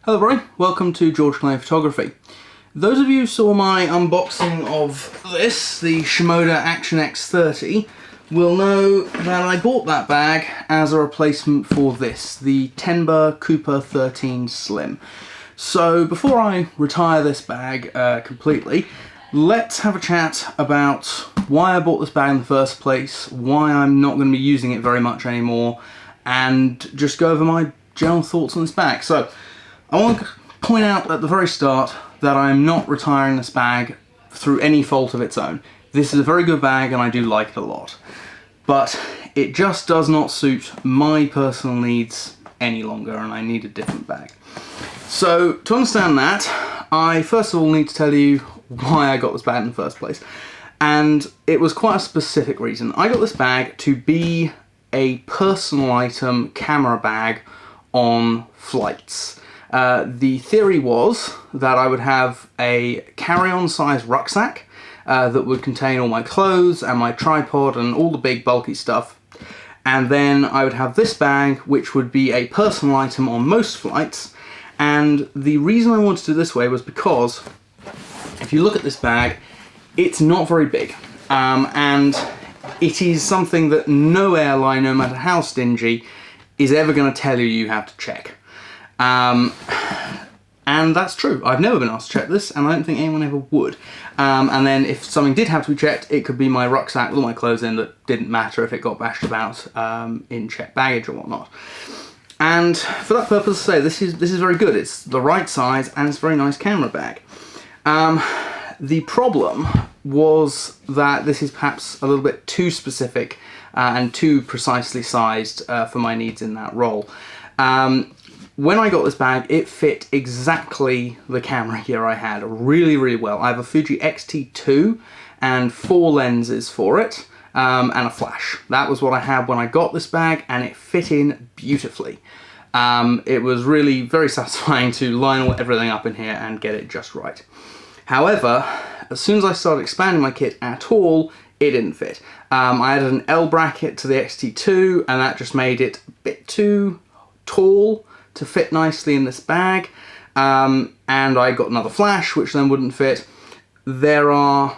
Hello everybody, welcome to George Clay Photography. Those of you who saw my unboxing of this, the Shimoda Action X30, will know that I bought that bag as a replacement for this, the Tenba Cooper 13 Slim. So before I retire this bag completely, let's have a chat about why I bought this bag in the first place, why I'm not going to be using it very much anymore, and just go over my general thoughts on this bag. So I want to point out at the very start that I'm not retiring this bag through any fault of its own. This is a very good bag and I do like it a lot. But it just does not suit my personal needs any longer and I need a different bag. So to understand that, I first of all need to tell you why I got this bag in the first place. And it was quite a specific reason. I got this bag to be a personal item camera bag on flights. The theory was that I would have a carry-on size rucksack that would contain all my clothes and my tripod and all the big bulky stuff, and then I would have this bag which would be a personal item on most flights. And the reason I wanted to do it this way was because if you look at this bag, it's not very big, and it is something that no airline, no matter how stingy, is ever going to tell you you have to check. And that's true. I've never been asked to check this, and I don't think anyone ever would. And then if something did have to be checked, it could be my rucksack with all my clothes in that didn't matter if it got bashed about in checked baggage or whatnot. And for that purpose, I say this is very good. It's the right size and it's a very nice camera bag. The problem was that this is perhaps a little bit too specific and too precisely sized for my needs in that role. When I got this bag, it fit exactly the camera gear I had really, really well. I have a Fuji X-T2 and 4 lenses for it, and a flash. That was what I had when I got this bag, and it fit in beautifully. It was really very satisfying to line everything up in here and get it just right. However, as soon as I started expanding my kit at all, it didn't fit. I added an L bracket to the X-T2, and that just made it a bit too tall to fit nicely in this bag, and I got another flash which then wouldn't fit. There are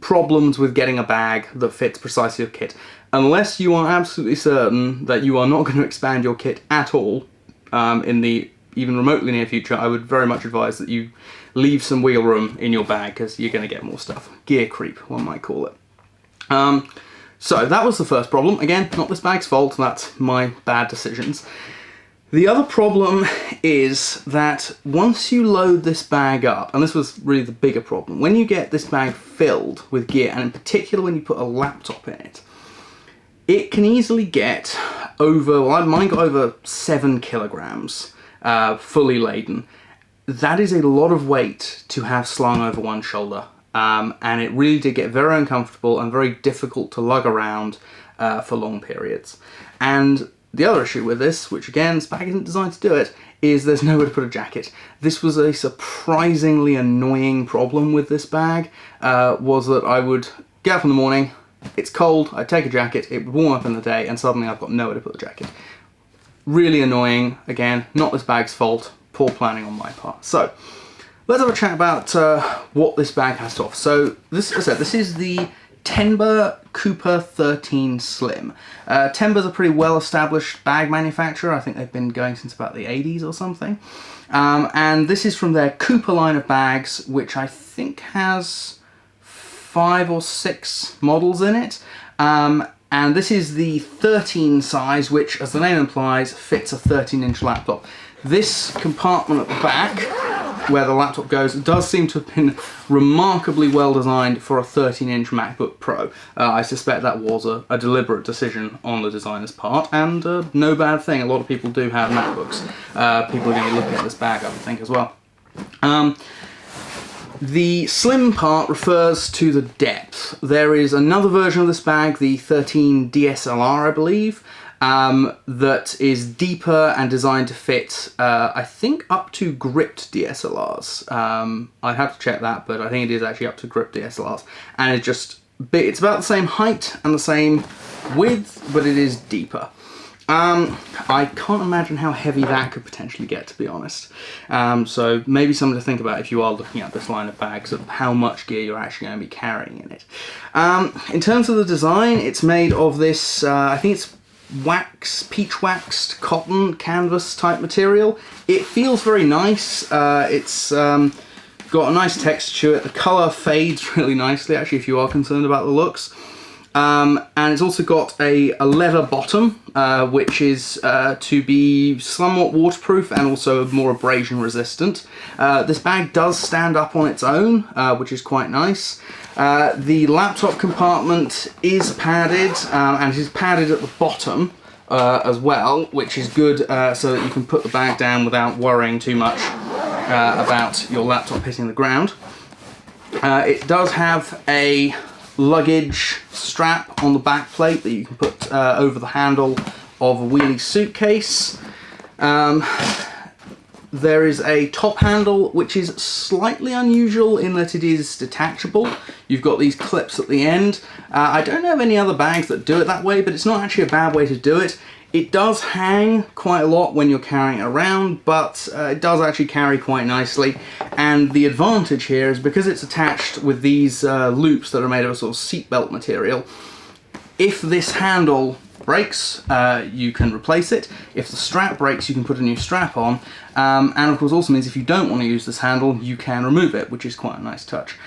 problems with getting a bag that fits precisely your kit. Unless you are absolutely certain that you are not going to expand your kit at all in the even remotely near future, I would very much advise that you leave some wheel room in your bag because you're going to get more stuff. Gear creep, one might call it. So that was the first problem. Again, not this bag's fault, that's my bad decisions. The other problem is that once you load this bag up, and this was really the bigger problem, when you get this bag filled with gear, and in particular when you put a laptop in it, it can easily get over, well, mine got over 7 kilograms fully laden. That is a lot of weight to have slung over one shoulder, and it really did get very uncomfortable and very difficult to lug around for long periods. And the other issue with this, which again, this bag isn't designed to do it, is there's nowhere to put a jacket. This was a surprisingly annoying problem with this bag, was that I would get up in the morning, it's cold, I'd take a jacket, it would warm up in the day, and suddenly I've got nowhere to put the jacket. Really annoying, again, not this bag's fault, poor planning on my part. So, let's have a chat about what this bag has to offer. So, as I said, this is the Tenba Cooper 13 Slim. Tenba's a pretty well-established bag manufacturer. I think they've been going since about the 80s or something. And this is from their Cooper line of bags, which I think has 5 or 6 models in it. And this is the 13 size, which, as the name implies, fits a 13-inch laptop. This compartment at the back, where the laptop goes, does seem to have been remarkably well designed for a 13-inch MacBook Pro. I suspect that was a deliberate decision on the designer's part, and no bad thing. A lot of people do have MacBooks. People are going to be looking at this bag, I would think, as well. The slim part refers to the depth. There is another version of this bag, the 13 DSLR, I believe, that is deeper and designed to fit, I think, up to gripped DSLRs. I'd have to check that, but I think it is actually up to gripped DSLRs. And it's about the same height and the same width, but it is deeper. I can't imagine how heavy that could potentially get, to be honest. So maybe something to think about if you are looking at this line of bags, of how much gear you're actually going to be carrying in it. In terms of the design, it's made of this, I think it's peach waxed cotton canvas type material. It feels very nice. It's got a nice texture to it. The colour fades really nicely, actually, if you are concerned about the looks. And it's also got a leather bottom, which is to be somewhat waterproof and also more abrasion resistant. This bag does stand up on its own, which is quite nice. The laptop compartment is padded, and it is padded at the bottom as well, which is good so that you can put the bag down without worrying too much about your laptop hitting the ground. It does have a luggage strap on the back plate that you can put over the handle of a wheelie suitcase. There is a top handle which is slightly unusual in that it is detachable. You've got these clips at the end. I don't know of any other bags that do it that way, but it's not actually a bad way to do it. It does hang quite a lot when you're carrying it around, but it does actually carry quite nicely. And the advantage here is because it's attached with these loops that are made of a sort of seatbelt material, if this handle breaks, you can replace it. If the strap breaks, you can put a new strap on. And of course also means if you don't want to use this handle, you can remove it, which is quite a nice touch.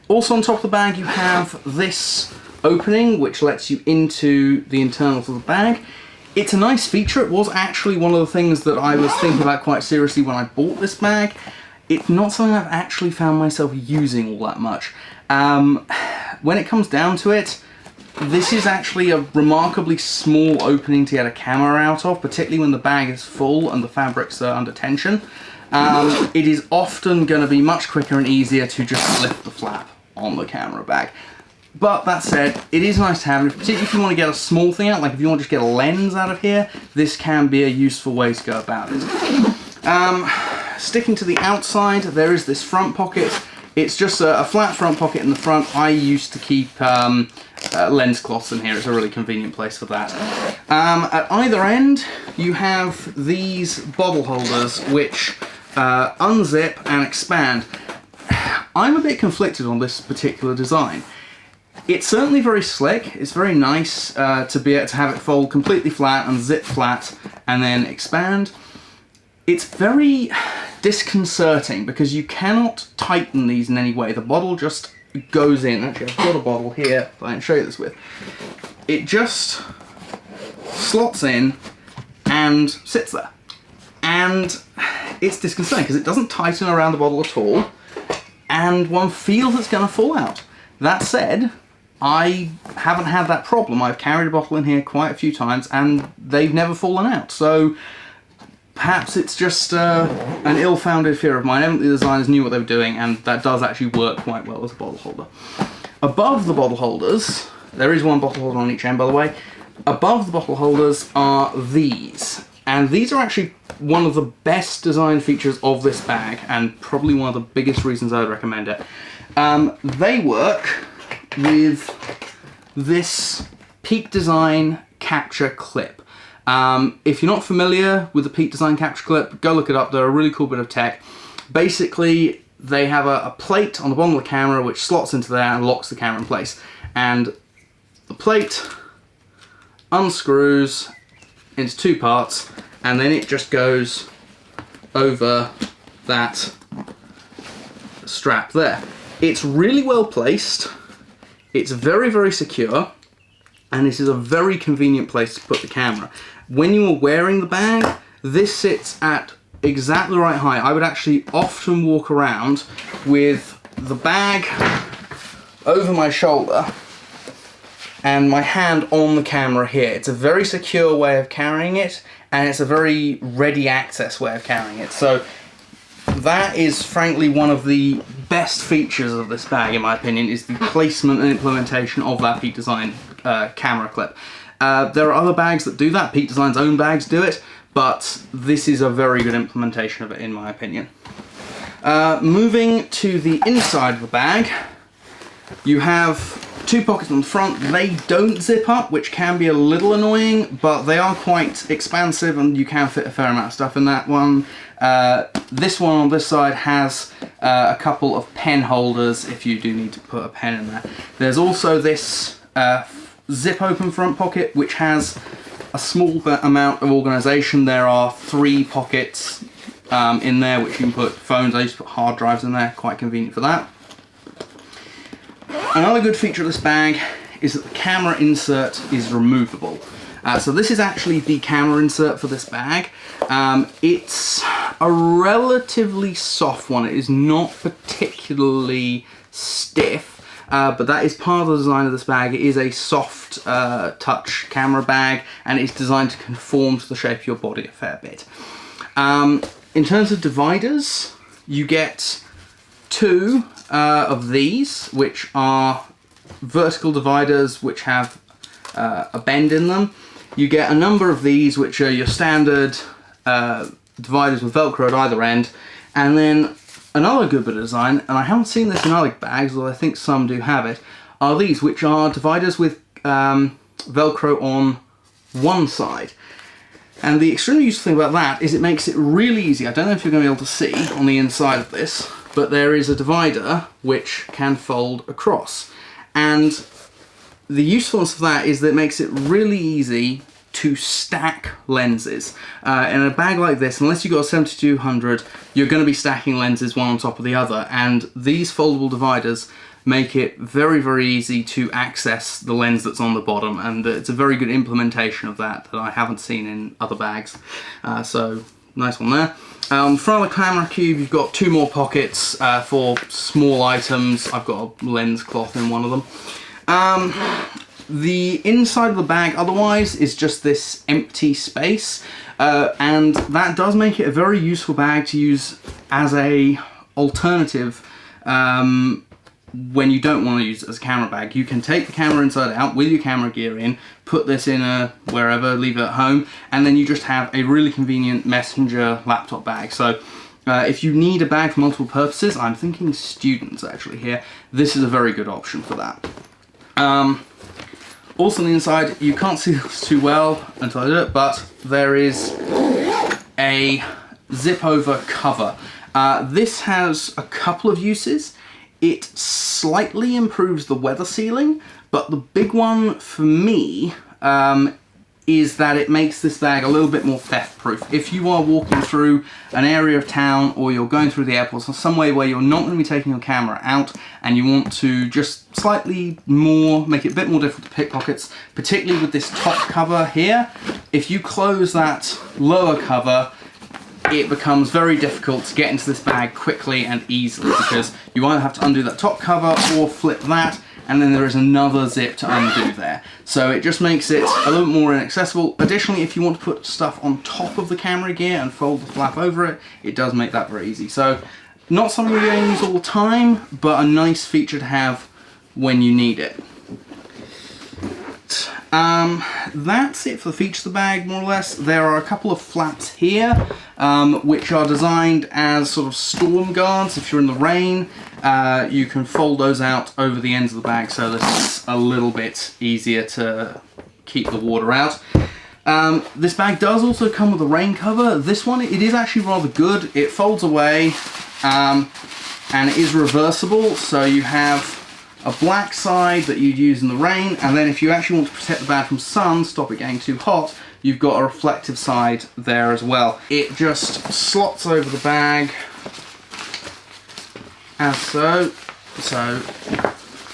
Also on top of the bag you have this opening which lets you into the internals of the bag. It's a nice feature. It was actually one of the things that I was thinking about quite seriously when I bought this bag. It's not something I've actually found myself using all that much. When it comes down to it, this is actually a remarkably small opening to get a camera out of, particularly when the bag is full and the fabrics are under tension. It is often going to be much quicker and easier to just lift the flap on the camera bag. But that said, it is nice to have, particularly if you want to get a small thing out, like if you want to just get a lens out of here, this can be a useful way to go about it. Sticking to the outside, there is this front pocket. It's just a flat front pocket in the front. I used to keep lens cloths in here. It's a really convenient place for that. At either end, you have these bottle holders which unzip and expand. I'm a bit conflicted on this particular design. It's certainly very slick. It's very nice to be able to have it fold completely flat and zip flat and then expand. It's very disconcerting because you cannot tighten these in any way. The bottle just goes in. Actually, I've got a bottle here that I can show you this with. It just slots in and sits there. And it's disconcerting because it doesn't tighten around the bottle at all, and one feels it's going to fall out. That said, I haven't had that problem. I've carried a bottle in here quite a few times and they've never fallen out. So perhaps it's just an ill-founded fear of mine. Evidently the designers knew what they were doing, and that does actually work quite well as a bottle holder. Above the bottle holders, there is one bottle holder on each end by the way, above the bottle holders are these. And these are actually one of the best design features of this bag, and probably one of the biggest reasons I'd recommend it. They work with this Peak Design capture clip. If you're not familiar with the Peak Design capture clip, go look it up. They're a really cool bit of tech. Basically, they have a plate on the bottom of the camera which slots into there and locks the camera in place. And the plate unscrews into two parts, and then it just goes over that strap there. It's really well placed. It's very, very secure, and this is a very convenient place to put the camera. When you are wearing the bag, this sits at exactly the right height. I would actually often walk around with the bag over my shoulder and my hand on the camera here. It's a very secure way of carrying it, and it's a very ready access way of carrying it. So that is frankly one of the best features of this bag, in my opinion, is the placement and implementation of that Peak Design camera clip. There are other bags that do that. Peak Design's own bags do it, but this is a very good implementation of it, in my opinion. Moving to the inside of the bag, you have 2 pockets on the front. They don't zip up, which can be a little annoying, but they are quite expansive and you can fit a fair amount of stuff in that one. This one on this side has a couple of pen holders if you do need to put a pen in there. There's also this zip open front pocket, which has a small amount of organisation. There are 3 pockets in there which you can put phones. I used to put hard drives in there, quite convenient for that. Another good feature of this bag is that the camera insert is removable. So this is actually the camera insert for this bag. It's a relatively soft one. It is not particularly stiff, but that is part of the design of this bag. It is a soft touch camera bag, and it's designed to conform to the shape of your body a fair bit. In terms of dividers, you get 2 of these, which are vertical dividers which have a bend in them. You get a number of these which are your standard dividers with Velcro at either end, and then another good bit of design, and I haven't seen this in other bags, although I think some do have it, are these, which are dividers with Velcro on one side. And the extremely useful thing about that is it makes it really easy. I don't know if you're going to be able to see on the inside of this, but there is a divider which can fold across. And the usefulness of that is that it makes it really easy to stack lenses. In a bag like this, unless you've got a 70-200, you're going to be stacking lenses one on top of the other, and these foldable dividers make it very, very easy to access the lens that's on the bottom, and it's a very good implementation of that I haven't seen in other bags. So nice one there. On the front of the camera cube, you've got 2 more pockets for small items. I've got a lens cloth in one of them. The inside of the bag otherwise is just this empty space, and that does make it a very useful bag to use as a alternative when you don't want to use it as a camera bag. You can take the camera inside out with your camera gear in, put this in wherever, leave it at home, and then you just have a really convenient messenger laptop bag. So if you need a bag for multiple purposes, I'm thinking students actually here, this is a very good option for that. Also on the inside, you can't see this too well until I do it, but there is a zip over cover. This has a couple of uses. It slightly improves the weather sealing, but the big one for me is that it makes this bag a little bit more theft proof. If you are walking through an area of town, or you're going through the airport, or some way where you're not going to be taking your camera out and you want to just slightly more, make it a bit more difficult to pickpockets, particularly with this top cover here, if you close that lower cover, it becomes very difficult to get into this bag quickly and easily, because you either have to undo that top cover or flip that, and then there is another zip to undo there. So it just makes it a little more inaccessible. Additionally, if you want to put stuff on top of the camera gear and fold the flap over it, it does make that very easy. So not something you're going to use all the time, but a nice feature to have when you need it. That's it for the features of the bag, more or less. There are a couple of flaps here, which are designed as sort of storm guards. If you're in the rain, you can fold those out over the ends of the bag so that it's a little bit easier to keep the water out. This bag does also come with a rain cover. This one, it is actually rather good. It folds away, and it is reversible, so you have a black side that you'd use in the rain, and then if you actually want to protect the bag from sun, stop it getting too hot, you've got a reflective side there as well. It just slots over the bag as so,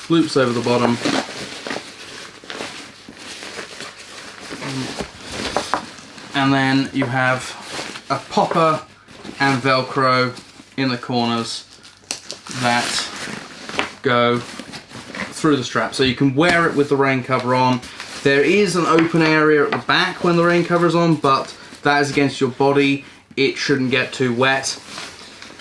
loops over the bottom, and then you have a popper and Velcro in the corners that go through the strap, so you can wear it with the rain cover on. There is an open area at the back when the rain cover is on, but that is against your body. It shouldn't get too wet.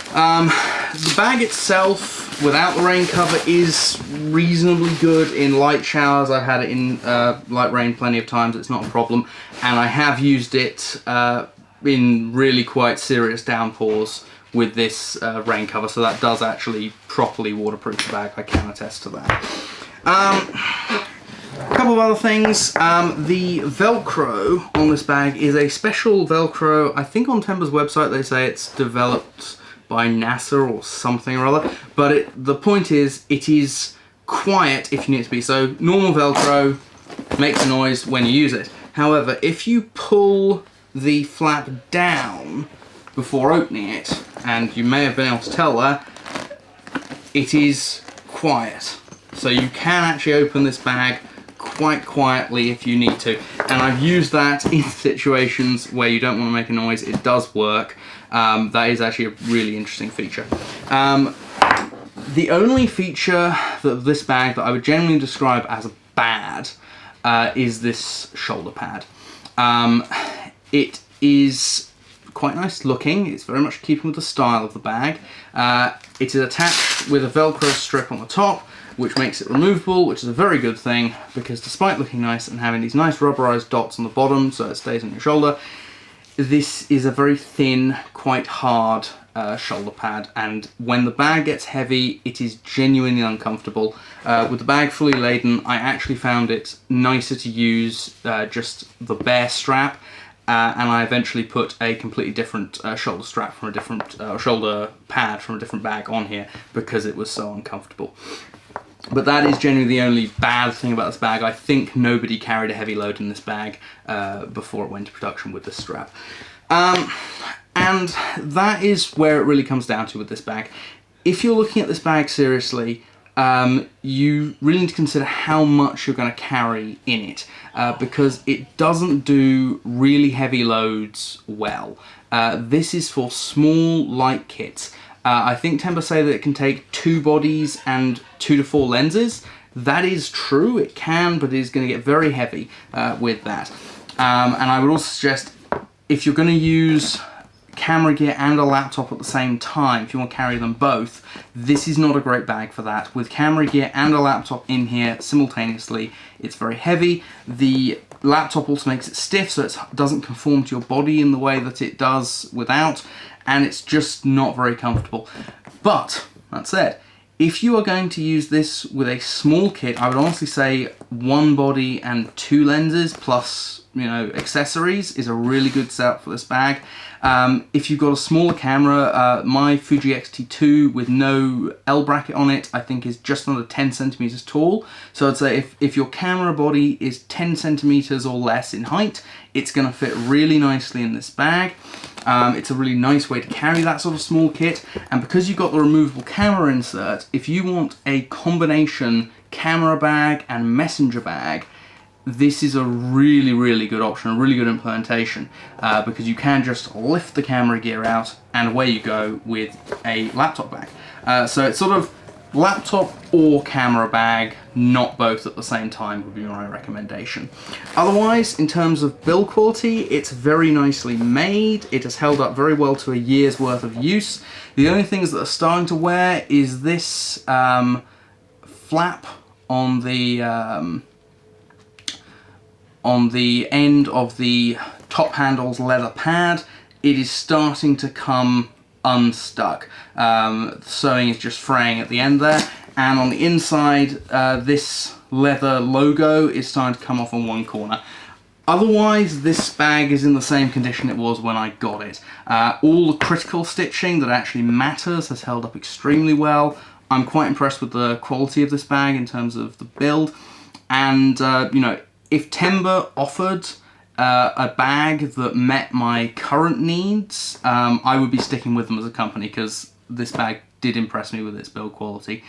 The bag itself, without the rain cover, is reasonably good in light showers. I've had it in light rain plenty of times, it's not a problem. And I have used it in really quite serious downpours with this rain cover, so that does actually properly waterproof the bag. I can attest to that. A couple of other things. The Velcro on this bag is a special Velcro. I think on Tenba's website they say it's developed by NASA or something or other. But the point is, it is quiet if you need it to be. So normal Velcro makes a noise when you use it. However, if you pull the flap down before opening it, and you may have been able to tell there, it is quiet. So you can actually open this bag quite quietly if you need to. And I've used that in situations where you don't want to make a noise. It does work. That is actually a really interesting feature. The only feature of this bag that I would generally describe as bad is this shoulder pad. It is quite nice looking. It's very much keeping with the style of the bag. It is attached with a Velcro strip on the top, which makes it removable, which is a very good thing, because despite looking nice and having these nice rubberized dots on the bottom so it stays on your shoulder, this is a very thin, quite hard shoulder pad, and when the bag gets heavy, it is genuinely uncomfortable. With the bag fully laden, I actually found it nicer to use just the bare strap, and I eventually put a completely different shoulder strap from a different shoulder pad from a different bag on here because it was so uncomfortable. But that is generally the only bad thing about this bag. I think nobody carried a heavy load in this bag before it went to production with this strap. And that is where it really comes down to with this bag. If you're looking at this bag seriously, you really need to consider how much you're going to carry in it, because it doesn't do really heavy loads well. This is for small, light kits. I think Tenba say that it can take 2 bodies and 2 to 4 lenses. That is true, it can, but it is going to get very heavy with that. And I would also suggest, if you're going to use camera gear and a laptop at the same time, if you want to carry them both, this is not a great bag for that. With camera gear and a laptop in here simultaneously, it's very heavy. The laptop also makes it stiff, so it doesn't conform to your body in the way that it does without, and it's just not very comfortable. But, that said, if you are going to use this with a small kit, I would honestly say 1 body and 2 lenses plus, you know, accessories is a really good setup for this bag. If you've got a smaller camera, my Fuji X-T2 with no L bracket on it, I think is just under 10 centimeters tall. So I'd say if your camera body is 10 centimeters or less in height, it's going to fit really nicely in this bag. It's a really nice way to carry that sort of small kit, and because you've got the removable camera insert, if you want a combination camera bag and messenger bag, this is a really, really good option, a really good implementation, because you can just lift the camera gear out and away you go with a laptop bag. So it's sort of laptop or camera bag, not both at the same time would be my recommendation. Otherwise, in terms of build quality, it's very nicely made. It has held up very well to a year's worth of use. The only things that are starting to wear is this flap on the end of the top handle's leather pad. It is starting to come unstuck. The sewing is just fraying at the end there, and on the inside this leather logo is starting to come off on one corner. Otherwise, this bag is in the same condition it was when I got it. All the critical stitching that actually matters has held up extremely well. I'm quite impressed with the quality of this bag in terms of the build, and you know, if Tenba offered a bag that met my current needs, I would be sticking with them as a company, because this bag did impress me with its build quality.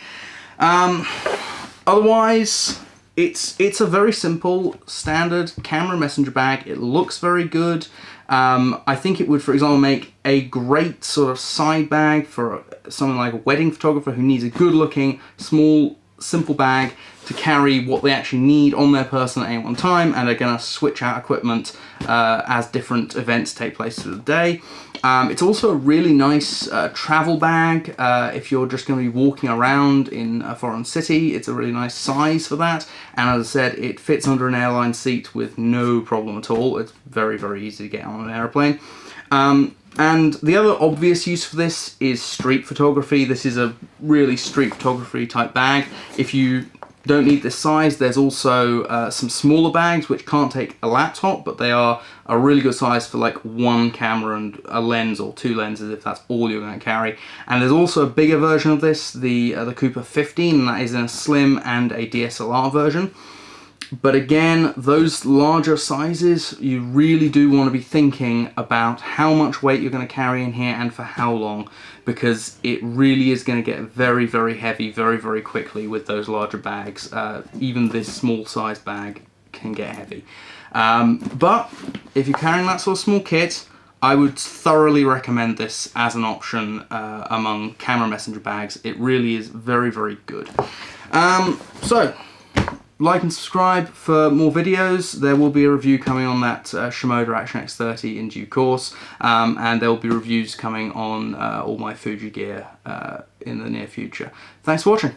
Otherwise, it's a very simple, standard camera messenger bag. It looks very good. I think it would, for example, make a great sort of side bag for someone like a wedding photographer who needs a good-looking, small, simple bag to carry what they actually need on their person at any one time, and are going to switch out equipment as different events take place through the day. It's also a really nice travel bag if you're just going to be walking around in a foreign city. It's a really nice size for that, and as I said, it fits under an airline seat with no problem at all. It's very, very easy to get on an airplane. And the other obvious use for this is street photography. This is a really street photography type bag. If you don't need this size. There's also some smaller bags which can't take a laptop, but they are a really good size for like one camera and a lens or two lenses if that's all you're going to carry. And there's also a bigger version of this, the Cooper 15, and that is in a slim and a DSLR version. But again, those larger sizes, you really do want to be thinking about how much weight you're going to carry in here and for how long, because it really is going to get very, very heavy very, very quickly with those larger bags. Even this small size bag can get heavy. But if you're carrying that sort of small kit, I would thoroughly recommend this as an option among camera messenger bags. It really is very, very good. So, like and subscribe for more videos. There will be a review coming on that Shimoda Action X30 in due course, and there will be reviews coming on all my Fuji gear in the near future. Thanks for watching.